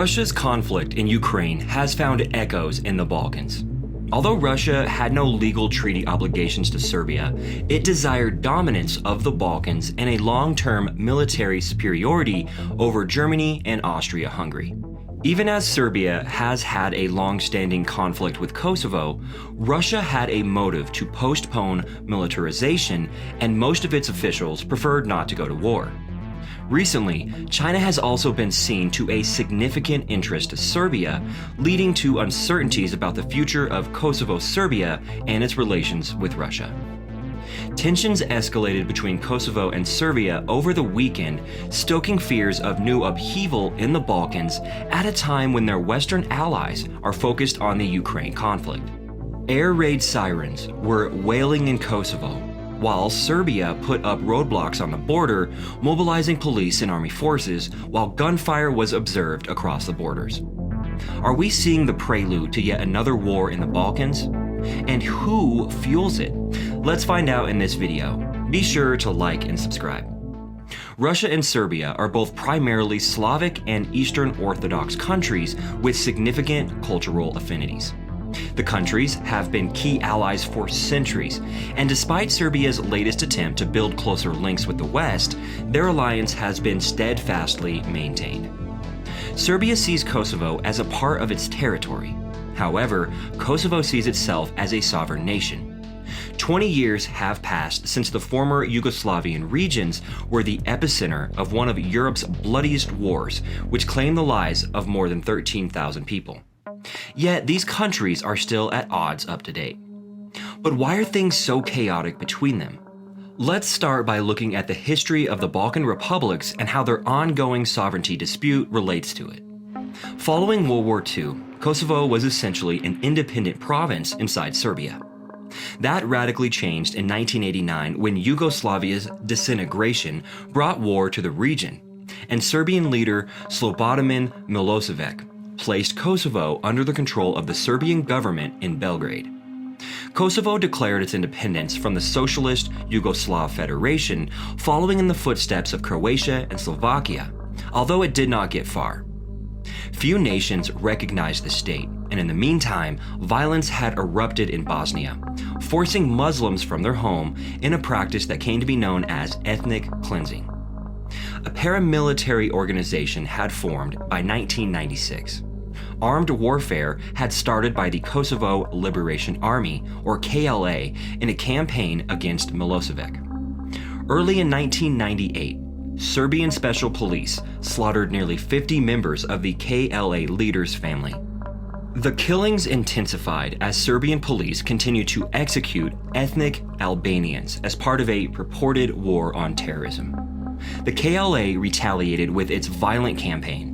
Russia's conflict in Ukraine has found echoes in the Balkans. Although Russia had no legal treaty obligations to Serbia, it desired dominance of the Balkans and a long-term military superiority over Germany and Austria-Hungary. Even as Serbia has had a long-standing conflict with Kosovo, Russia had a motive to postpone militarization, and most of its officials preferred not to go to war. Recently, China has also been seen to a significant interest to Serbia, leading to uncertainties about the future of Kosovo-Serbia and its relations with Russia. Tensions escalated between Kosovo and Serbia over the weekend, stoking fears of new upheaval in the Balkans at a time when their Western allies are focused on the Ukraine conflict. Air raid sirens were wailing in Kosovo, while Serbia put up roadblocks on the border, mobilizing police and army forces, while gunfire was observed across the borders. Are we seeing the prelude to yet another war in the Balkans? And who fuels it? Let's find out in this video. Be sure to like and subscribe. Russia and Serbia are both primarily Slavic and Eastern Orthodox countries with significant cultural affinities. The countries have been key allies for centuries, and despite Serbia's latest attempt to build closer links with the West, their alliance has been steadfastly maintained. Serbia sees Kosovo as a part of its territory. However, Kosovo sees itself as a sovereign nation. 20 years have passed since the former Yugoslavian regions were the epicenter of one of Europe's bloodiest wars, which claimed the lives of more than 13,000 people. Yet these countries are still at odds up to date. But why are things so chaotic between them? Let's start by looking at the history of the Balkan republics and how their ongoing sovereignty dispute relates to it. Following World War II, Kosovo was essentially an independent province inside Serbia. That radically changed in 1989 when Yugoslavia's disintegration brought war to the region, and Serbian leader Slobodan Milosevic placed Kosovo under the control of the Serbian government in Belgrade. Kosovo declared its independence from the Socialist Yugoslav Federation, following in the footsteps of Croatia and Slovakia, although it did not get far. Few nations recognized the state, and in the meantime, violence had erupted in Bosnia, forcing Muslims from their home in a practice that came to be known as ethnic cleansing. A paramilitary organization had formed by 1996. Armed warfare had started by the Kosovo Liberation Army, or KLA, in a campaign against Milosevic. Early in 1998, Serbian Special Police slaughtered nearly 50 members of the KLA leader's family. The killings intensified as Serbian police continued to execute ethnic Albanians as part of a purported war on terrorism. The KLA retaliated with its violent campaign.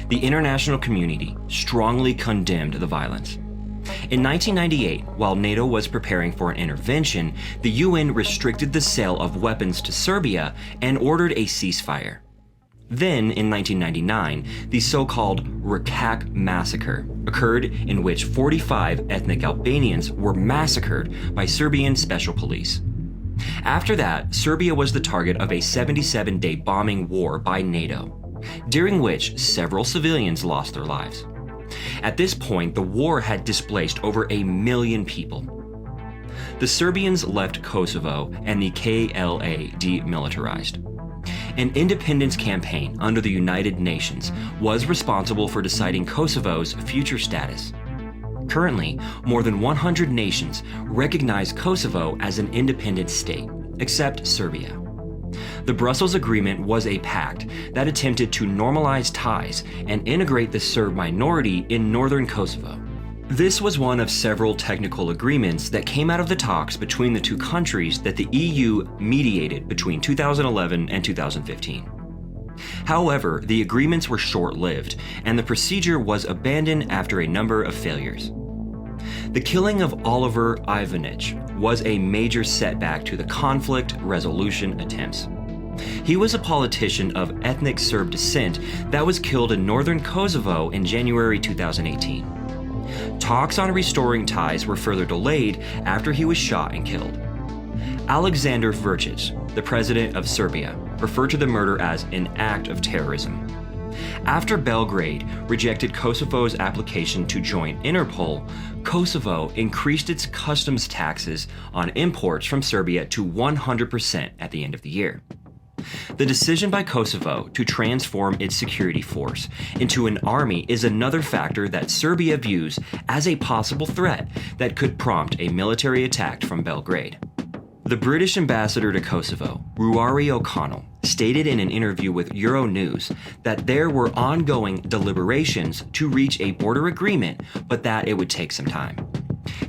The international community strongly condemned the violence. In 1998, while NATO was preparing for an intervention, the UN restricted the sale of weapons to Serbia and ordered a ceasefire. Then, in 1999, the so-called Rakak massacre occurred, in which 45 ethnic Albanians were massacred by Serbian special police. After that, Serbia was the target of a 77-day bombing war by NATO, during which several civilians lost their lives. At this point, the war had displaced over 1 million people. The Serbians left Kosovo and the KLA demilitarized. An independence campaign under the United Nations was responsible for deciding Kosovo's future status. Currently, more than 100 nations recognize Kosovo as an independent state, except Serbia. The Brussels Agreement was a pact that attempted to normalize ties and integrate the Serb minority in northern Kosovo. This was one of several technical agreements that came out of the talks between the two countries that the EU mediated between 2011 and 2015. However, the agreements were short-lived, and the procedure was abandoned after a number of failures. The killing of Oliver Ivanic was a major setback to the conflict resolution attempts. He was a politician of ethnic Serb descent that was killed in northern Kosovo in January 2018. Talks on restoring ties were further delayed after he was shot and killed. Alexander Vučić, the president of Serbia, referred to the murder as an act of terrorism. After Belgrade rejected Kosovo's application to join Interpol, Kosovo increased its customs taxes on imports from Serbia to 100% at the end of the year. The decision by Kosovo to transform its security force into an army is another factor that Serbia views as a possible threat that could prompt a military attack from Belgrade. The British ambassador to Kosovo, Ruari O'Connell, stated in an interview with Euronews that there were ongoing deliberations to reach a border agreement, but that it would take some time.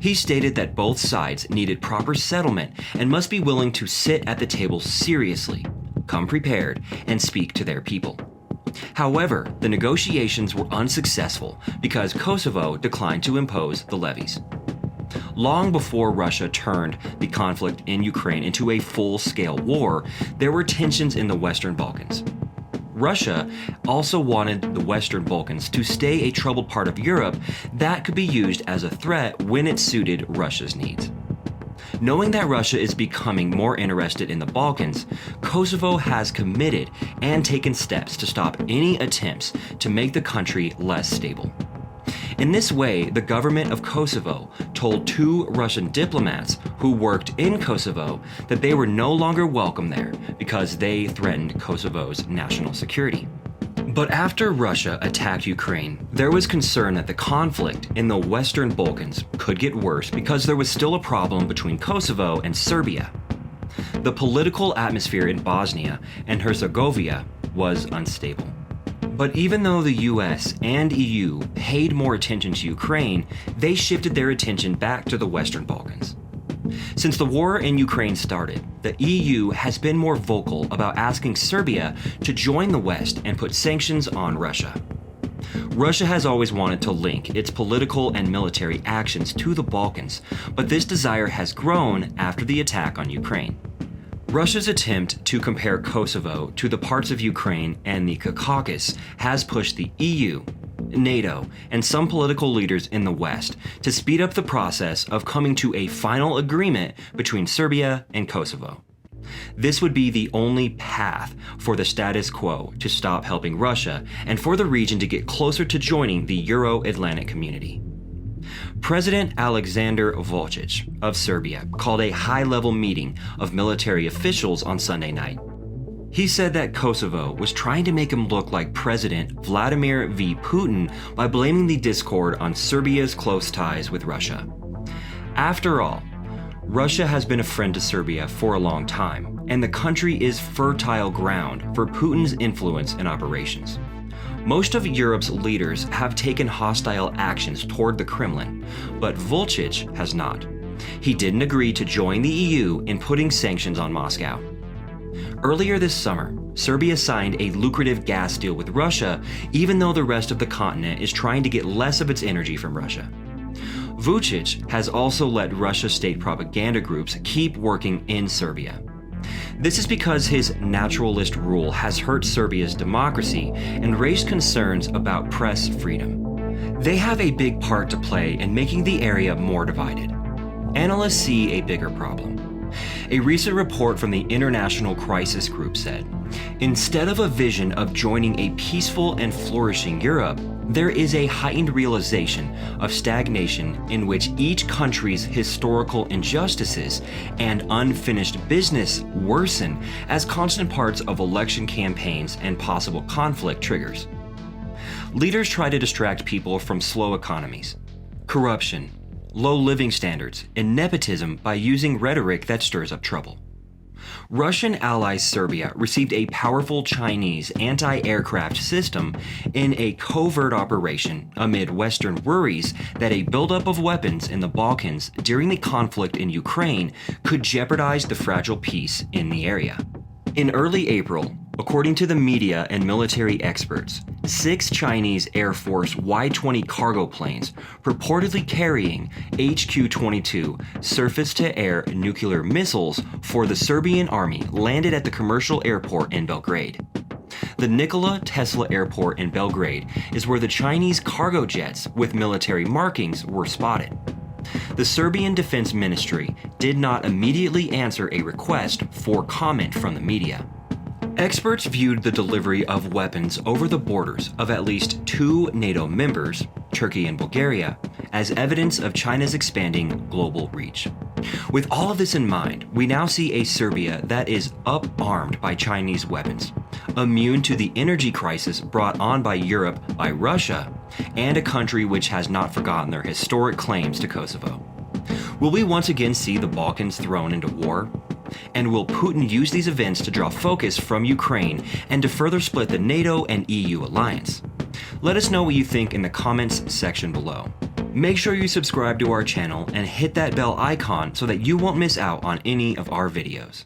He stated that both sides needed proper settlement and must be willing to sit at the table seriously, come prepared, and speak to their people. However, the negotiations were unsuccessful because Kosovo declined to impose the levies. Long before Russia turned the conflict in Ukraine into a full-scale war, there were tensions in the Western Balkans. Russia also wanted the Western Balkans to stay a troubled part of Europe that could be used as a threat when it suited Russia's needs. Knowing that Russia is becoming more interested in the Balkans, Kosovo has committed and taken steps to stop any attempts to make the country less stable. In this way, the government of Kosovo told 2 Russian diplomats who worked in Kosovo that they were no longer welcome there because they threatened Kosovo's national security. But after Russia attacked Ukraine, there was concern that the conflict in the Western Balkans could get worse because there was still a problem between Kosovo and Serbia. The political atmosphere in Bosnia and Herzegovina was unstable. But even though the US and EU paid more attention to Ukraine, they shifted their attention back to the Western Balkans. Since the war in Ukraine started, the EU has been more vocal about asking Serbia to join the West and put sanctions on Russia. Russia has always wanted to link its political and military actions to the Balkans, but this desire has grown after the attack on Ukraine. Russia's attempt to compare Kosovo to the parts of Ukraine and the Caucasus has pushed the EU, NATO, and some political leaders in the West to speed up the process of coming to a final agreement between Serbia and Kosovo. This would be the only path for the status quo to stop helping Russia and for the region to get closer to joining the Euro-Atlantic community. President Alexander Vučić of Serbia called a high-level meeting of military officials on Sunday night. He said that Kosovo was trying to make him look like President Vladimir V. Putin by blaming the discord on Serbia's close ties with Russia. After all, Russia has been a friend to Serbia for a long time, and the country is fertile ground for Putin's influence and operations. Most of Europe's leaders have taken hostile actions toward the Kremlin, but Vučić has not. He didn't agree to join the EU in putting sanctions on Moscow. Earlier this summer, Serbia signed a lucrative gas deal with Russia, even though the rest of the continent is trying to get less of its energy from Russia. Vučić has also let Russia's state propaganda groups keep working in Serbia. This is because his naturalist rule has hurt Serbia's democracy and raised concerns about press freedom. They have a big part to play in making the area more divided. Analysts see a bigger problem. A recent report from the International Crisis Group said, instead of a vision of joining a peaceful and flourishing Europe, there is a heightened realization of stagnation in which each country's historical injustices and unfinished business worsen as constant parts of election campaigns and possible conflict triggers. Leaders try to distract people from slow economies, corruption, low living standards, and nepotism by using rhetoric that stirs up trouble. Russian ally Serbia received a powerful Chinese anti-aircraft system in a covert operation amid Western worries that a buildup of weapons in the Balkans during the conflict in Ukraine could jeopardize the fragile peace in the area. In early April, according to the media and military experts, 6 Chinese Air Force Y-20 cargo planes purportedly carrying HQ-22 surface-to-air nuclear missiles for the Serbian army landed at the commercial airport in Belgrade. The Nikola Tesla Airport in Belgrade is where the Chinese cargo jets with military markings were spotted. The Serbian Defense Ministry did not immediately answer a request for comment from the media. Experts viewed the delivery of weapons over the borders of at least two NATO members, Turkey and Bulgaria, as evidence of China's expanding global reach. With all of this in mind, we now see a Serbia that is up-armed by Chinese weapons, immune to the energy crisis brought on by Europe by Russia, and a country which has not forgotten their historic claims to Kosovo. Will we once again see the Balkans thrown into war? And will Putin use these events to draw focus from Ukraine and to further split the NATO and EU alliance? Let us know what you think in the comments section below. Make sure you subscribe to our channel and hit that bell icon so that you won't miss out on any of our videos.